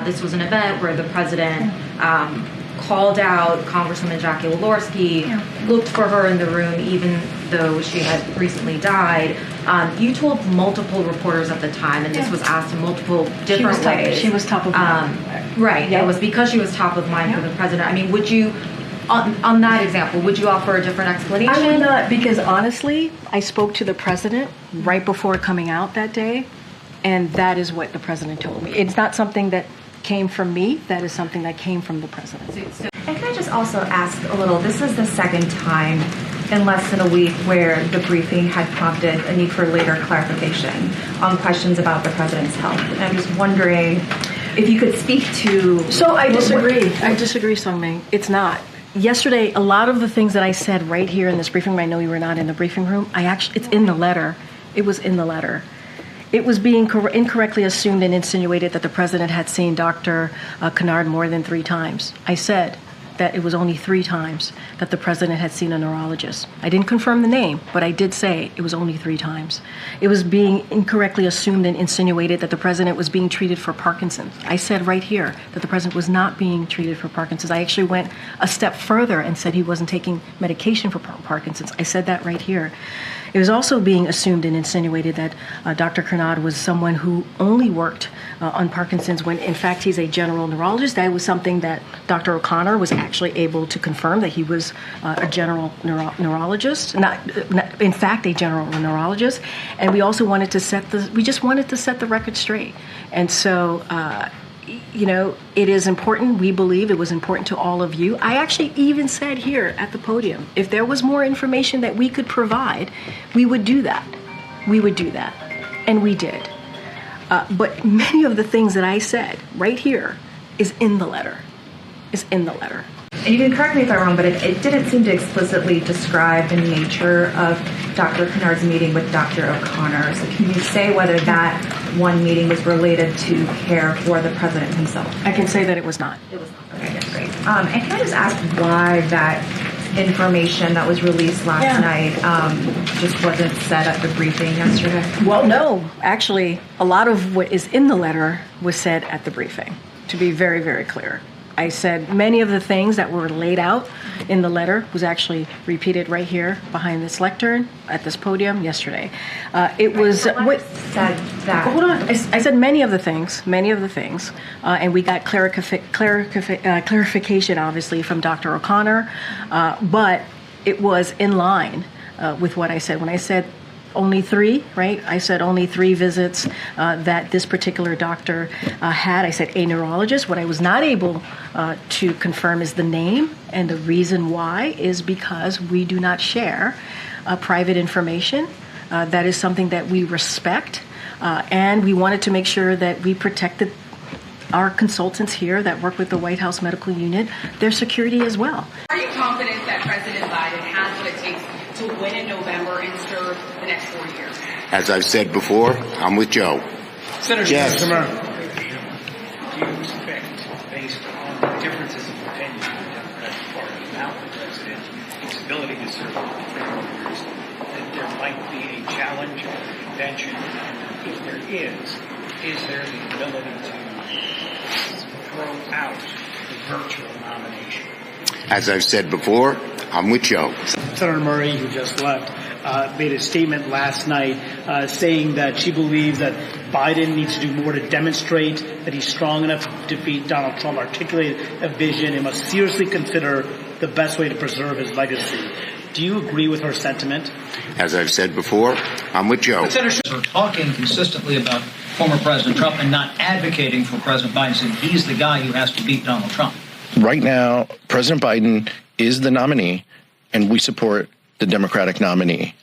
This was an event where the president called out Congresswoman Jackie Walorski, looked for her in the room even though she had recently died. You told multiple reporters at the time, and this was asked in multiple different ways. She was top of mind. Right. It was because she was top of mind for the president. I mean, would you, on that example, would you offer a different explanation? I would not, because honestly, I spoke to the president right before coming out that day, and that is what the president told me. It's not something that came from me. That is something that came from the president. And can I just also ask a little, this is the second time in less than a week where the briefing had prompted a need for later clarification on questions about the president's health. And I'm just wondering if you could speak to... So I disagree. I disagree, Sungmin. It's not. Yesterday, a lot of the things that I said right here in this briefing room, I know you were not in the briefing room, it's in the letter. It was in the letter. It was being incorrectly assumed and insinuated that the president had seen Dr. Kennard more than 3 times. I said that it was only 3 times that the president had seen a neurologist. I didn't confirm the name, but I did say it was only 3 times. It was being incorrectly assumed and insinuated that the president was being treated for Parkinson's. I said right here that the president was not being treated for Parkinson's. I actually went a step further and said he wasn't taking medication for Parkinson's. I said that right here. It was also being assumed and insinuated that Dr. Kennard was someone who only worked on Parkinson's when, in fact, he's a general neurologist. That was something that Dr. O'Connor was actually able to confirm, that he was a general neurologist, in fact, a general neurologist. And we also wanted to set the record straight. And so, it is important. We believe it was important to all of you. I actually even said here at the podium, if there was more information that we could provide, we would do that. We would do that. And we did. But many of the things that I said right here is in the letter. And you can correct me if I'm wrong, but it didn't seem to explicitly describe the nature of Dr. Kennard's meeting with Dr. O'Connor. So can you say whether that one meeting was related to care for the president himself? I can say that it was not. It was not. Okay, that's great. And can I just ask why that information that was released last night just wasn't said at the briefing yesterday? Well, no. Actually, a lot of what is in the letter was said at the briefing, to be very, very clear. I said many of the things that were laid out in the letter was actually repeated right here behind this lectern at this podium yesterday. It was what said that. Hold on. I said many of the things, and we got clarification, obviously, from Dr. O'Connor, but it was in line with what I said. When I said only 3, right? I said only 3 visits that this particular doctor had. I said a neurologist. What I was not able to confirm is the name, and the reason why is because we do not share private information. That is something that we respect, and we wanted to make sure that we protected our consultants here that work with the White House Medical Unit, their security as well. Are you confident that President Biden has what it takes to win in November and serve the next 4 years? As I've said before, I'm with Joe. Senator Schumer. Do you expect, based on the differences of opinion in the Democratic Party about the president, his ability to serve for 3 more years, that there might be a challenge at the convention? And if there is there the ability to throw out the virtual nomination? As I've said before, I'm with Joe. Senator Murray, who just left, made a statement last night saying that she believes that Biden needs to do more to demonstrate that he's strong enough to defeat Donald Trump, articulate a vision, and must seriously consider the best way to preserve his legacy. Do you agree with her sentiment? As I've said before, I'm with Joe. Senators are talking consistently about former President Trump and not advocating for President Biden, saying he's the guy who has to beat Donald Trump. Right now, President Biden is the nominee, and we support the Democratic nominee.